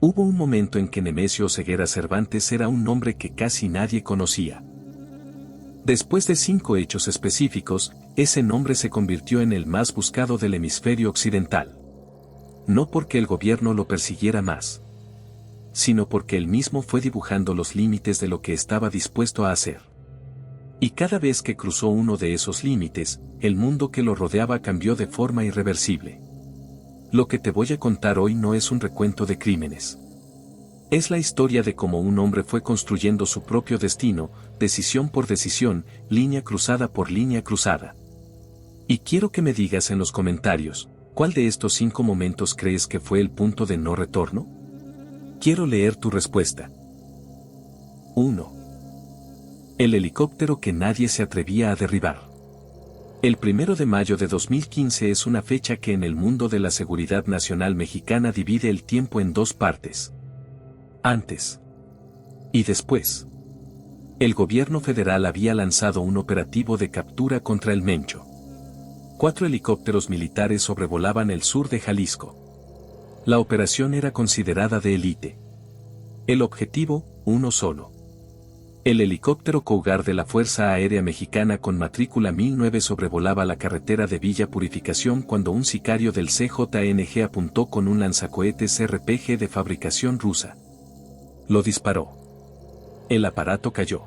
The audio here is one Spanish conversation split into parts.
Hubo un momento en que Nemesio Oseguera Cervantes era un nombre que casi nadie conocía. Después de 5 hechos específicos, ese nombre se convirtió en el más buscado del hemisferio occidental. No porque el gobierno lo persiguiera más, sino porque él mismo fue dibujando los límites de lo que estaba dispuesto a hacer. Y cada vez que cruzó uno de esos límites, el mundo que lo rodeaba cambió de forma irreversible. Lo que te voy a contar hoy no es un recuento de crímenes. Es la historia de cómo un hombre fue construyendo su propio destino, decisión por decisión, línea cruzada por línea cruzada. Y quiero que me digas en los comentarios, ¿cuál de estos 5 momentos crees que fue el punto de no retorno? Quiero leer tu respuesta. 1. El helicóptero que nadie se atrevía a derribar. El 1 de mayo de 2015 es una fecha que en el mundo de la seguridad nacional mexicana divide el tiempo en 2 partes. Antes y después. El gobierno federal había lanzado un operativo de captura contra el Mencho. 4 helicópteros militares sobrevolaban el sur de Jalisco. La operación era considerada de élite. El objetivo, uno solo. El helicóptero Cougar de la Fuerza Aérea Mexicana con matrícula 1009 sobrevolaba la carretera de Villa Purificación cuando un sicario del CJNG apuntó con un lanzacohetes RPG de fabricación rusa. Lo disparó. El aparato cayó.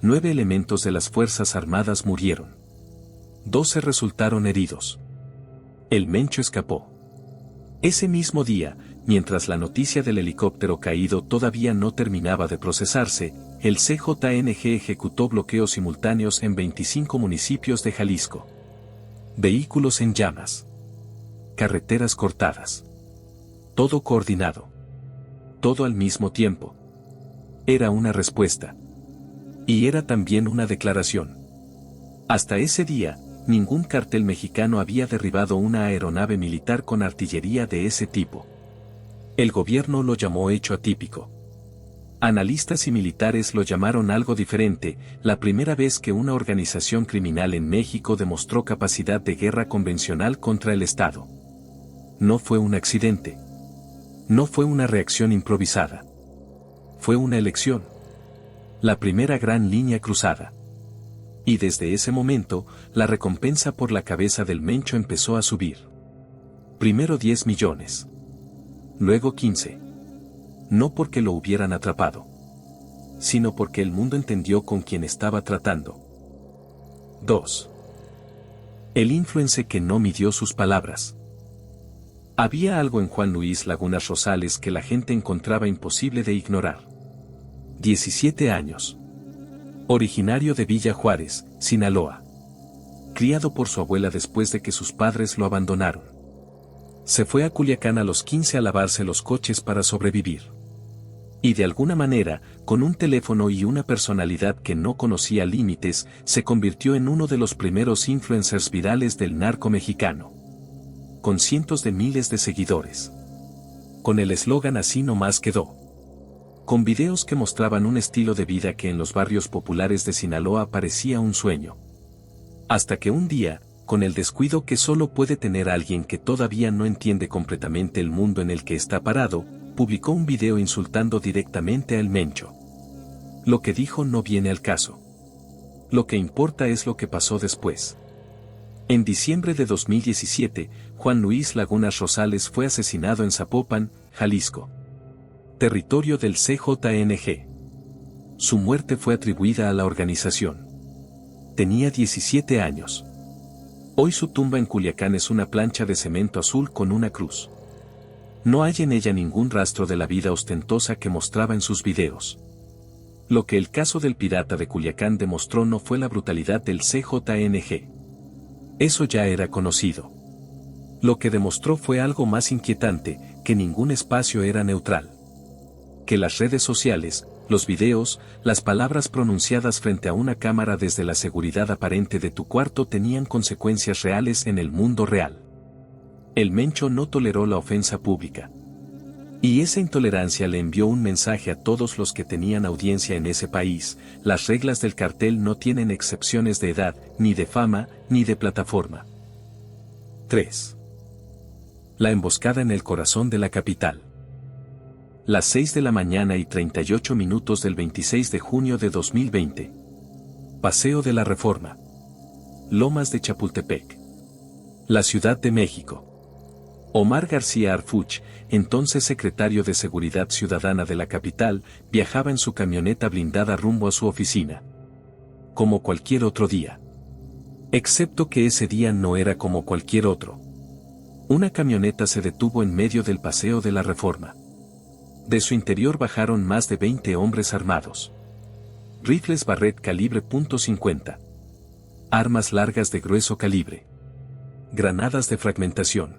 9 elementos de las Fuerzas Armadas murieron. 12 resultaron heridos. El Mencho escapó. Ese mismo día, mientras la noticia del helicóptero caído todavía no terminaba de procesarse, el CJNG ejecutó bloqueos simultáneos en 25 municipios de Jalisco. Vehículos en llamas. Carreteras cortadas. Todo coordinado. Todo al mismo tiempo. Era una respuesta. Y era también una declaración. Hasta ese día, ningún cártel mexicano había derribado una aeronave militar con artillería de ese tipo. El gobierno lo llamó hecho atípico. Analistas y militares lo llamaron algo diferente, la primera vez que una organización criminal en México demostró capacidad de guerra convencional contra el Estado. No fue un accidente. No fue una reacción improvisada. Fue una elección. La primera gran línea cruzada. Y desde ese momento, la recompensa por la cabeza del Mencho empezó a subir. Primero 10 millones. Luego 15. No porque lo hubieran atrapado, sino porque el mundo entendió con quién estaba tratando. 2. El influencer que no midió sus palabras. Había algo en Juan Luis Lagunas Rosales que la gente encontraba imposible de ignorar. 17 años. Originario de Villa Juárez, Sinaloa. Criado por su abuela después de que sus padres lo abandonaron. Se fue a Culiacán a los 15 a lavarse los coches para sobrevivir. Y de alguna manera, con un teléfono y una personalidad que no conocía límites, se convirtió en uno de los primeros influencers virales del narco mexicano. Con cientos de miles de seguidores. Con el eslogan "Así nomás quedó". Con videos que mostraban un estilo de vida que en los barrios populares de Sinaloa parecía un sueño. Hasta que un día, con el descuido que solo puede tener alguien que todavía no entiende completamente el mundo en el que está parado, publicó un video insultando directamente al Mencho. Lo que dijo no viene al caso. Lo que importa es lo que pasó después. En diciembre de 2017, Juan Luis Lagunas Rosales fue asesinado en Zapopan, Jalisco. Territorio del CJNG. Su muerte fue atribuida a la organización. Tenía 17 años. Hoy su tumba en Culiacán es una plancha de cemento azul con una cruz. No hay en ella ningún rastro de la vida ostentosa que mostraba en sus videos. Lo que el caso del pirata de Culiacán demostró no fue la brutalidad del CJNG. Eso ya era conocido. Lo que demostró fue algo más inquietante, que ningún espacio era neutral. Que las redes sociales, los videos, las palabras pronunciadas frente a una cámara desde la seguridad aparente de tu cuarto tenían consecuencias reales en el mundo real. El Mencho no toleró la ofensa pública. Y esa intolerancia le envió un mensaje a todos los que tenían audiencia en ese país: las reglas del cartel no tienen excepciones de edad, ni de fama, ni de plataforma. 3. La emboscada en el corazón de la capital. Las 6 de la mañana y 38 minutos del 26 de junio de 2020. Paseo de la Reforma. Lomas de Chapultepec. La Ciudad de México. Omar García Harfuch, entonces secretario de Seguridad Ciudadana de la capital, viajaba en su camioneta blindada rumbo a su oficina. Como cualquier otro día. Excepto que ese día no era como cualquier otro. Una camioneta se detuvo en medio del Paseo de la Reforma. De su interior bajaron más de 20 hombres armados. Rifles Barrett calibre .50. Armas largas de grueso calibre. Granadas de fragmentación.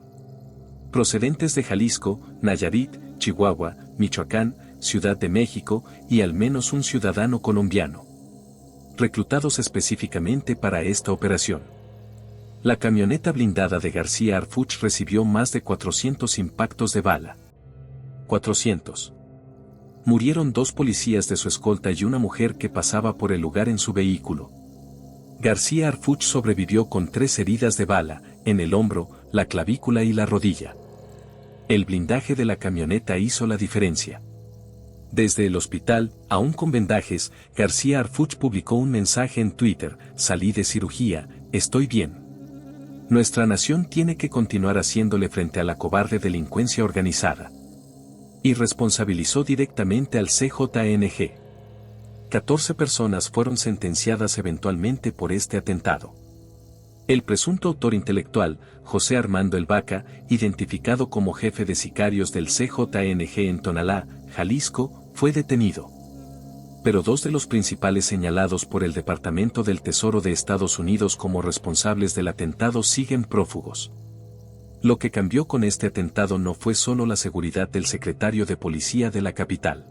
Procedentes de Jalisco, Nayarit, Chihuahua, Michoacán, Ciudad de México y al menos un ciudadano colombiano. Reclutados específicamente para esta operación. La camioneta blindada de García Harfuch recibió más de 400 impactos de bala. 400. Murieron 2 policías de su escolta y una mujer que pasaba por el lugar en su vehículo. García Harfuch sobrevivió con 3 heridas de bala, en el hombro, la clavícula y la rodilla. El blindaje de la camioneta hizo la diferencia. Desde el hospital, aún con vendajes, García Harfuch publicó un mensaje en Twitter: salí de cirugía, estoy bien. Nuestra nación tiene que continuar haciéndole frente a la cobarde delincuencia organizada. Y responsabilizó directamente al CJNG. 14 personas fueron sentenciadas eventualmente por este atentado. El presunto autor intelectual, José Armando El Vaca, identificado como jefe de sicarios del CJNG en Tonalá, Jalisco, fue detenido. Pero 2 de los principales señalados por el Departamento del Tesoro de Estados Unidos como responsables del atentado siguen prófugos. Lo que cambió con este atentado no fue solo la seguridad del secretario de Policía de la capital.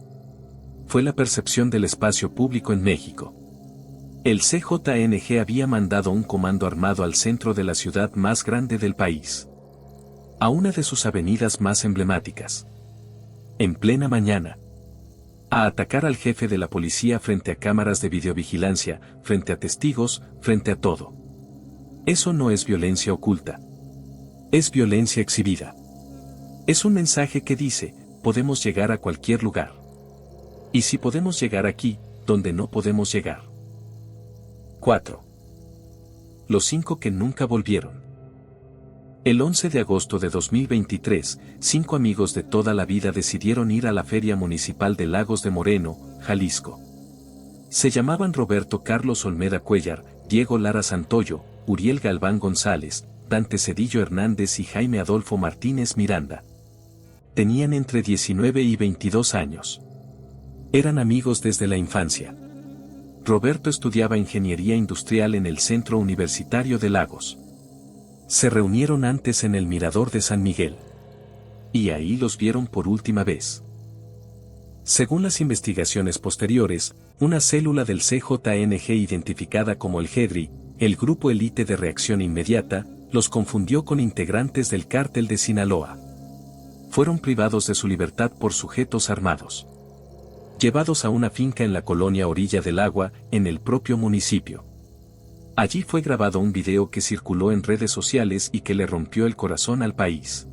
Fue la percepción del espacio público en México. El CJNG había mandado un comando armado al centro de la ciudad más grande del país. A una de sus avenidas más emblemáticas. En plena mañana. A atacar al jefe de la policía frente a cámaras de videovigilancia, frente a testigos, frente a todo. Eso no es violencia oculta. Es violencia exhibida. Es un mensaje que dice, podemos llegar a cualquier lugar. Y si podemos llegar aquí, donde no podemos llegar. 4. Los 5 que nunca volvieron. El 11 de agosto de 2023, 5 amigos de toda la vida decidieron ir a la Feria Municipal de Lagos de Moreno, Jalisco. Se llamaban Roberto Carlos Olmeda Cuellar, Diego Lara Santoyo, Uriel Galván González, Dante Cedillo Hernández y Jaime Adolfo Martínez Miranda. Tenían entre 19 y 22 años. Eran amigos desde la infancia. Roberto estudiaba ingeniería industrial en el Centro Universitario de Lagos. Se reunieron antes en el Mirador de San Miguel. Y ahí los vieron por última vez. Según las investigaciones posteriores, una célula del CJNG identificada como el GEDRI, el Grupo Elite de Reacción Inmediata, los confundió con integrantes del Cártel de Sinaloa. Fueron privados de su libertad por sujetos armados. Llevados a una finca en la colonia Orilla del Agua, en el propio municipio. Allí fue grabado un video que circuló en redes sociales y que le rompió el corazón al país.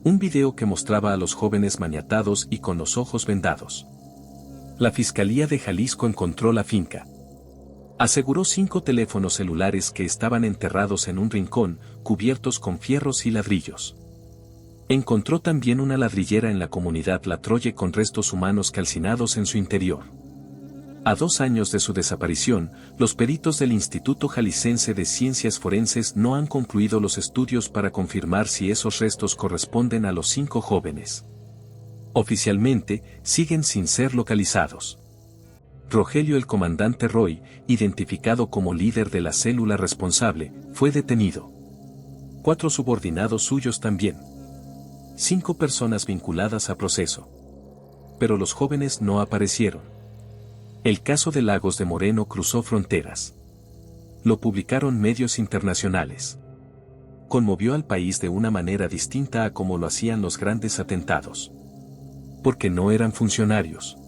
Un video que mostraba a los jóvenes maniatados y con los ojos vendados. La Fiscalía de Jalisco encontró la finca. Aseguró 5 teléfonos celulares que estaban enterrados en un rincón, cubiertos con fierros y ladrillos. Encontró también una ladrillera en la comunidad La Troye con restos humanos calcinados en su interior. A 2 años de su desaparición, los peritos del Instituto Jalisciense de Ciencias Forenses no han concluido los estudios para confirmar si esos restos corresponden a los 5 jóvenes. Oficialmente, siguen sin ser localizados. Rogelio el comandante Roy, identificado como líder de la célula responsable, fue detenido. 4 subordinados suyos también. 5 personas vinculadas a proceso. Pero los jóvenes no aparecieron. El caso de Lagos de Moreno cruzó fronteras. Lo publicaron medios internacionales. Conmovió al país de una manera distinta a como lo hacían los grandes atentados. Porque no eran funcionarios.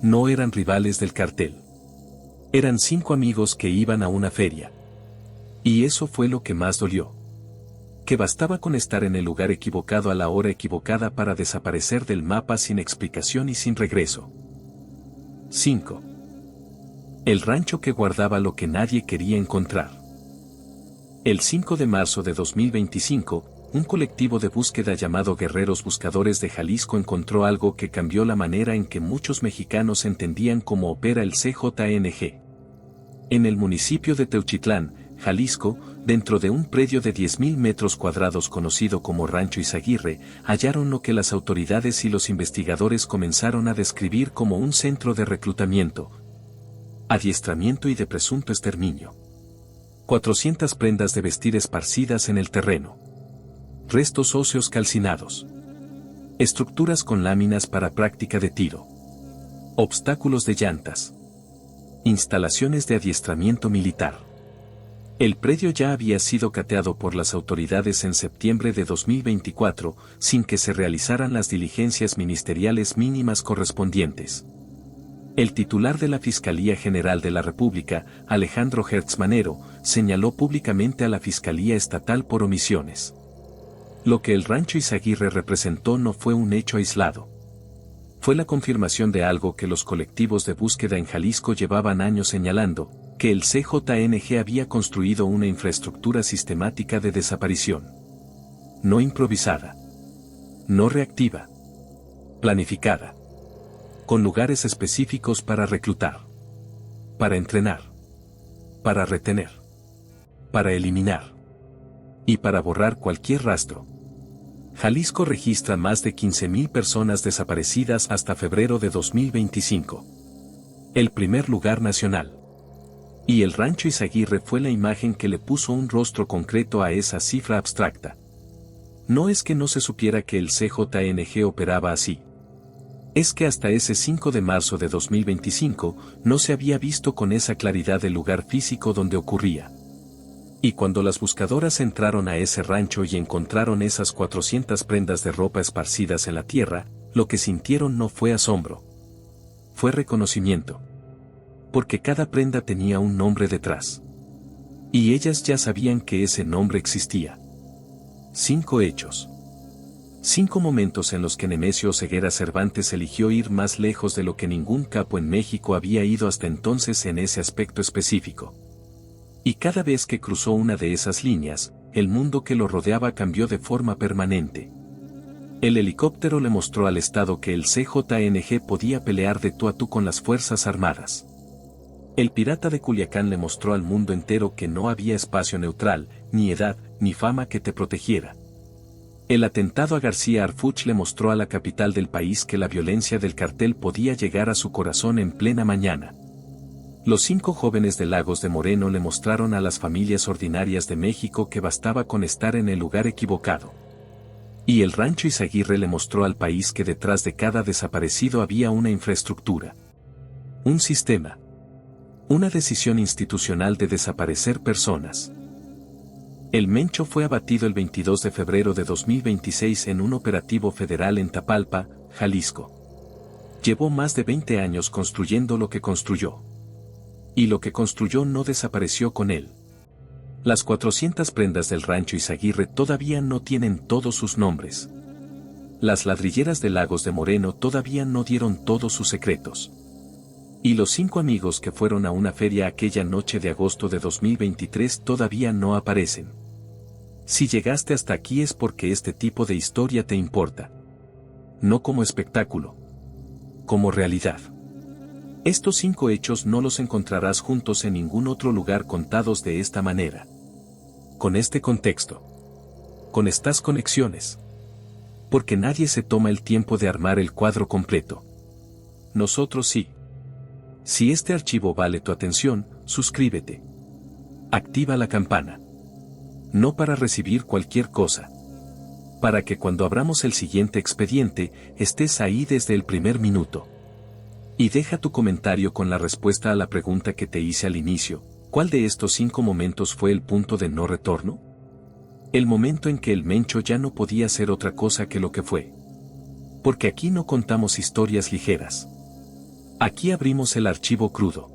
No eran rivales del cartel. Eran 5 amigos que iban a una feria. Y eso fue lo que más dolió. que bastaba con estar en el lugar equivocado a la hora equivocada para desaparecer del mapa sin explicación y sin regreso. 5. El rancho que guardaba lo que nadie quería encontrar. El 5 de marzo de 2025, un colectivo de búsqueda llamado Guerreros Buscadores de Jalisco encontró algo que cambió la manera en que muchos mexicanos entendían cómo opera el CJNG. En el municipio de Teuchitlán, Jalisco, dentro de un predio de 10.000 metros cuadrados conocido como Rancho Izaguirre, hallaron lo que las autoridades y los investigadores comenzaron a describir como un centro de reclutamiento, adiestramiento y de presunto exterminio. 400 prendas de vestir esparcidas en el terreno. Restos óseos calcinados. Estructuras con láminas para práctica de tiro. Obstáculos de llantas. Instalaciones de adiestramiento militar. El predio ya había sido cateado por las autoridades en septiembre de 2024, sin que se realizaran las diligencias ministeriales mínimas correspondientes. El titular de la Fiscalía General de la República, Alejandro Gertz Manero, señaló públicamente a la Fiscalía Estatal por omisiones. Lo que el Rancho Izaguirre representó no fue un hecho aislado. Fue la confirmación de algo que los colectivos de búsqueda en Jalisco llevaban años señalando, que el CJNG había construido una infraestructura sistemática de desaparición. No improvisada. No reactiva. Planificada. Con lugares específicos para reclutar. Para entrenar. Para retener. Para eliminar. Y para borrar cualquier rastro. Jalisco registra más de 15.000 personas desaparecidas hasta febrero de 2025. El primer lugar nacional. Y el Rancho Izaguirre fue la imagen que le puso un rostro concreto a esa cifra abstracta. No es que no se supiera que el CJNG operaba así. Es que hasta ese 5 de marzo de 2025 no se había visto con esa claridad el lugar físico donde ocurría. Y cuando las buscadoras entraron a ese rancho y encontraron esas 400 prendas de ropa esparcidas en la tierra, lo que sintieron no fue asombro. Fue reconocimiento. Porque cada prenda tenía un nombre detrás. Y ellas ya sabían que ese nombre existía. 5 hechos. 5 momentos en los que Nemesio Oseguera Cervantes eligió ir más lejos de lo que ningún capo en México había ido hasta entonces en ese aspecto específico. Y cada vez que cruzó una de esas líneas, el mundo que lo rodeaba cambió de forma permanente. El helicóptero le mostró al Estado que el CJNG podía pelear de tú a tú con las Fuerzas Armadas. El pirata de Culiacán le mostró al mundo entero que no había espacio neutral, ni edad, ni fama que te protegiera. El atentado a García Harfuch le mostró a la capital del país que la violencia del cartel podía llegar a su corazón en plena mañana. Los 5 jóvenes de Lagos de Moreno le mostraron a las familias ordinarias de México que bastaba con estar en el lugar equivocado. Y el Rancho Izaguirre le mostró al país que detrás de cada desaparecido había una infraestructura. Un sistema. Una decisión institucional de desaparecer personas. El Mencho fue abatido el 22 de febrero de 2026 en un operativo federal en Tapalpa, Jalisco. Llevó más de 20 años construyendo lo que construyó. Y lo que construyó no desapareció con él. Las 400 prendas del Rancho Izaguirre todavía no tienen todos sus nombres. Las ladrilleras de Lagos de Moreno todavía no dieron todos sus secretos. Y los 5 amigos que fueron a una feria aquella noche de agosto de 2023 todavía no aparecen. Si llegaste hasta aquí es porque este tipo de historia te importa. No como espectáculo. Como realidad. Estos 5 hechos no los encontrarás juntos en ningún otro lugar contados de esta manera. Con este contexto. Con estas conexiones. Porque nadie se toma el tiempo de armar el cuadro completo. Nosotros sí. Si este archivo vale tu atención, suscríbete. Activa la campana. No para recibir cualquier cosa. Para que cuando abramos el siguiente expediente, estés ahí desde el primer minuto. Y deja tu comentario con la respuesta a la pregunta que te hice al inicio: ¿cuál de estos 5 momentos fue el punto de no retorno? El momento en que el Mencho ya no podía ser otra cosa que lo que fue. Porque aquí no contamos historias ligeras. Aquí abrimos el archivo crudo.